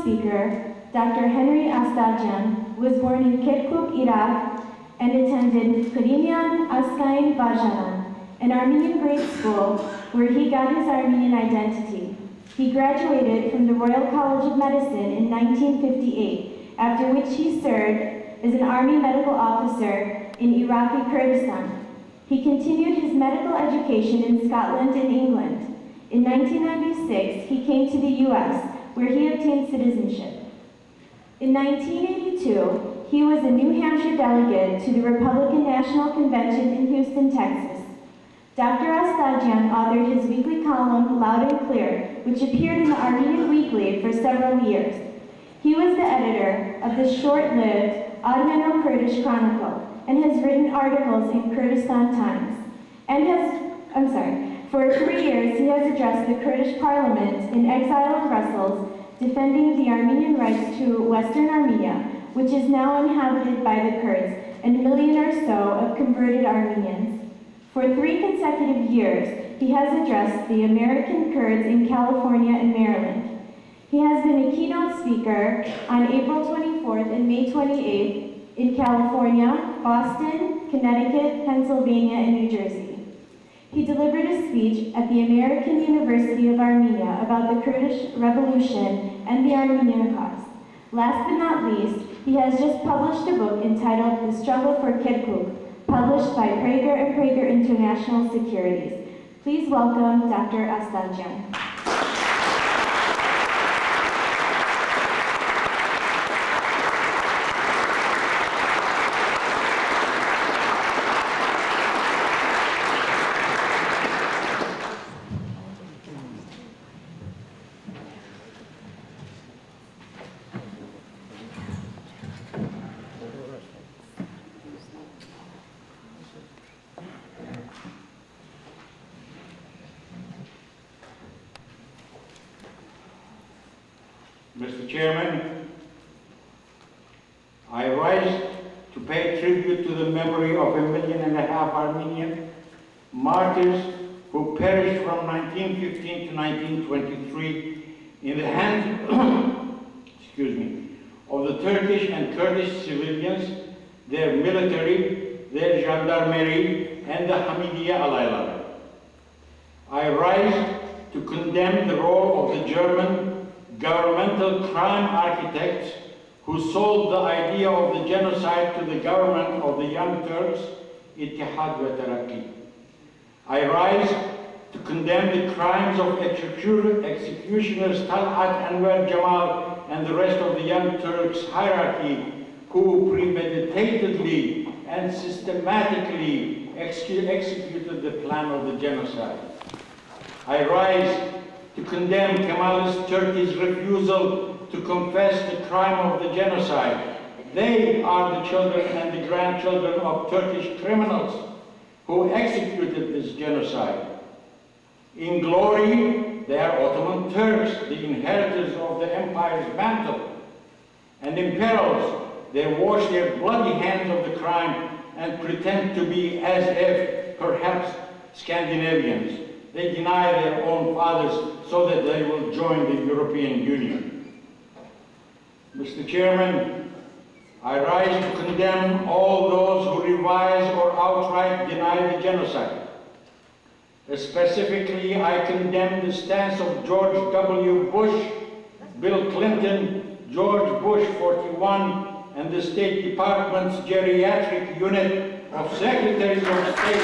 speaker, Dr. Henry Astarjian, was born in Kirkuk, Iraq, and attended Kırımyan Askayın Vajanan, an Armenian grade school where he got his Armenian identity. He graduated from the Royal College of Medicine in 1958, after which he served as an Army medical officer in Iraqi Kurdistan. He continued his medical education in Scotland and England. In 1996, he came to the U.S., where he obtained citizenship. In 1982, he was a New Hampshire delegate to the Republican National Convention in Houston, Texas. Dr. Astarjian authored his weekly column, Loud and Clear, which appeared in the Armenian Weekly for several years. He was the editor of the short-lived Armeno-Kurdish Chronicle and has written articles in Kurdistan Times. For 3 years, he has addressed the Kurdish parliament in exile in Brussels, defending the Armenian rights to Western Armenia, which is now inhabited by the Kurds and a million or so of converted Armenians. For 3 consecutive years, he has addressed the American Kurds in California and Maryland. He has been a keynote speaker on April 24th and May 28th in California, Boston, Connecticut, Pennsylvania, and New Jersey. He delivered a speech at the American University of Armenia about the Kurdish Revolution and the Armenian cause. Last but not least, he has just published a book entitled The Struggle for Kirkuk, published by Prager and Prager International Securities. Please welcome Dr. Astarjian. Mr. Chairman, I rise to pay tribute to the memory of 1.5 million Armenian martyrs who perished from 1915 to 1923 in the hands of the Turkish and Kurdish civilians, their military, their gendarmerie, and the Hamidiye alayları. I rise to condemn the role of the German governmental crime architects who sold the idea of the genocide to the government of the Young Turks, Ittihad ve Terakki. I rise to condemn the crimes of executioners Talhat Enver Cemal and the rest of the Young Turks hierarchy who premeditatedly and systematically executed the plan of the genocide. I rise to condemn Kemalist Turkey's refusal to confess the crime of the genocide. They are the children and the grandchildren of Turkish criminals who executed this genocide. In glory, they are Ottoman Turks, the inheritors of the empire's mantle. And in perils, they wash their bloody hands of the crime and pretend to be as if, perhaps, Scandinavians. They deny their own fathers so that they will join the European Union. Mr. Chairman, I rise to condemn all those who revise or outright deny the genocide. Specifically, I condemn the stance of George W. Bush, Bill Clinton, George Bush 41, and the State Department's geriatric unit of Secretaries of State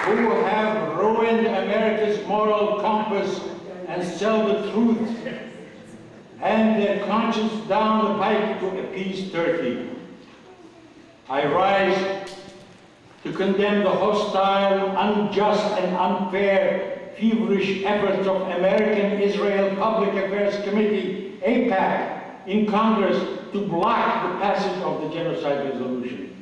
who have ruined America's moral compass and sell the truth and their conscience down the pike to appease Turkey. I rise to condemn the hostile, unjust, and unfair, feverish efforts of American Israel Public Affairs Committee, AIPAC, in Congress to block the passage of the genocide resolution.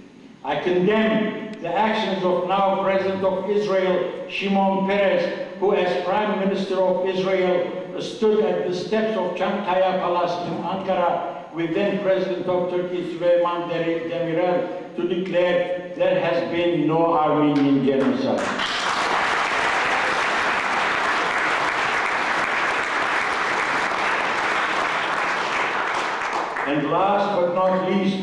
I condemn the actions of now President of Israel, Shimon Peres, who as Prime Minister of Israel stood at the steps of Çankaya Palace in Ankara with then President of Turkey Süleyman Demirel to declare there has been no Armenian genocide. And last but not least,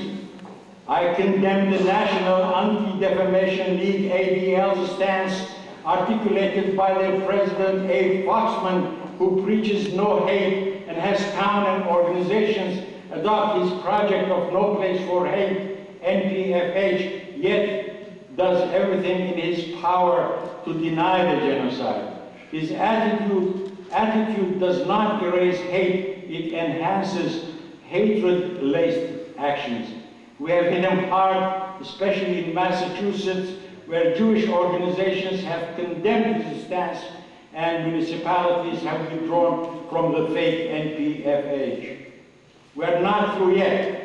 I condemn the National Anti-Defamation League, ADL's stance articulated by their president, Abe Foxman, who preaches no hate and has town and organizations adopt his project of No Place for Hate, NPFH, yet does everything in his power to deny the genocide. His attitude does not erase hate, it enhances hatred-laced actions. We have hit him hard, especially in Massachusetts, where Jewish organizations have condemned his stance and municipalities have withdrawn from the fake NPFH. We're not through yet.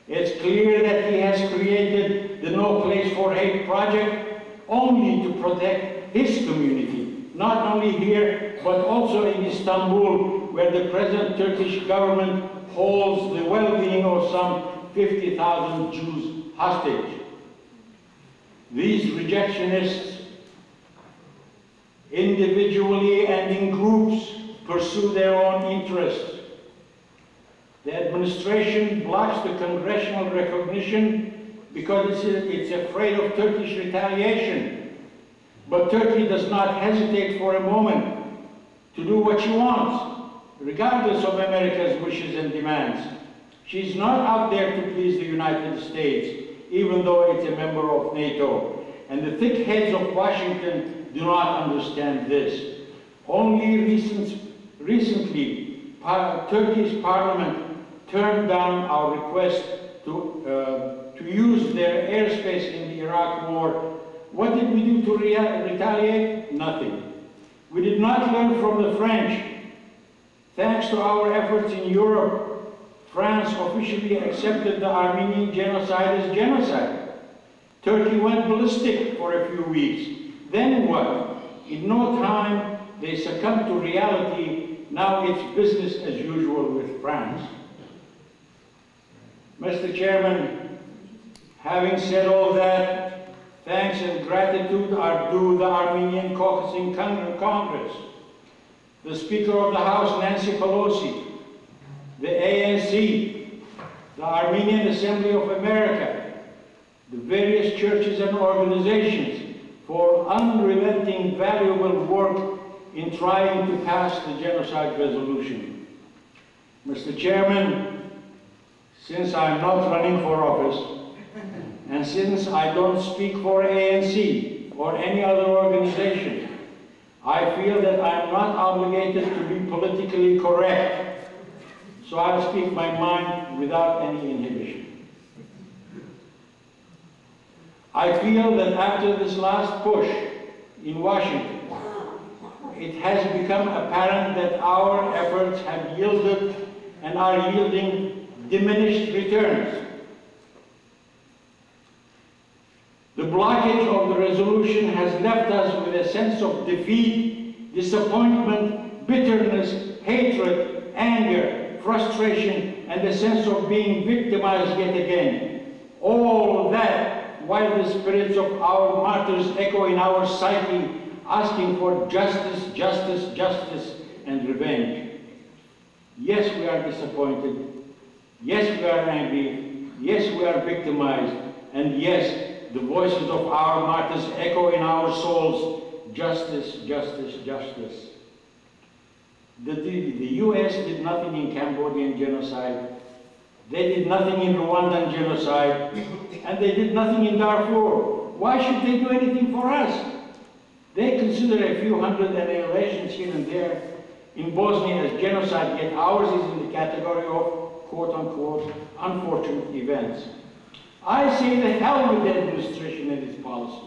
It's clear that he has created the No Place for Hate project only to protect his community, not only here, but also in Istanbul, where the present Turkish government holds the well-being of some 50,000 Jews hostage. These rejectionists, individually and in groups, pursue their own interests. The administration blocks the congressional recognition because it's afraid of Turkish retaliation. But Turkey does not hesitate for a moment to do what she wants, regardless of America's wishes and demands. She's not out there to please the United States, even though it's a member of NATO. And the thick heads of Washington do not understand this. Only recently, Turkey's parliament turned down our request to use their airspace in the Iraq war. What did we do to retaliate? Nothing. We did not learn from the French. Thanks to our efforts in Europe, France officially accepted the Armenian genocide as genocide. Turkey went ballistic for a few weeks. Then what? In no time, they succumbed to reality. Now it's business as usual with France. Mr. Chairman, having said all that, thanks and gratitude are due the Armenian Caucasian Congress, the Speaker of the House, Nancy Pelosi, the ANC, the Armenian Assembly of America, the various churches and organizations for unrelenting, valuable work in trying to pass the genocide resolution. Mr. Chairman, since I'm not running for office, and since I don't speak for ANC or any other organization, I feel that I'm not obligated to be politically correct, so I'll speak my mind without any inhibition. I feel that after this last push in Washington, it has become apparent that our efforts have yielded and are yielding diminished returns. The blockage of the resolution has left us with a sense of defeat, disappointment, bitterness, hatred, anger, frustration, and a sense of being victimized yet again. All that while the spirits of our martyrs echo in our psyche, asking for justice, justice, justice, and revenge. Yes, we are disappointed. Yes, we are angry. Yes, we are victimized. And yes, the voices of our martyrs echo in our souls, justice, justice, justice. The US did nothing in Cambodian genocide. They did nothing in Rwandan genocide. And they did nothing in Darfur. Why should they do anything for us? They consider a few hundred annihilations here and there in Bosnia as genocide, yet ours is in the category of quote-unquote unfortunate events. I say the hell with the administration and its policy.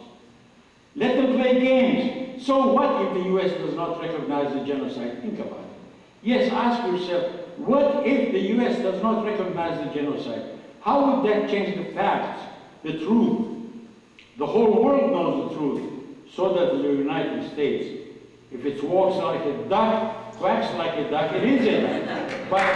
Let them play games. So what if the US does not recognize the genocide? Think about it. Yes, ask yourself, what if the US does not recognize the genocide? How would that change the facts, the truth? The whole world knows the truth, so that the United States, if it walks like a duck, quacks like a duck, it is a duck. But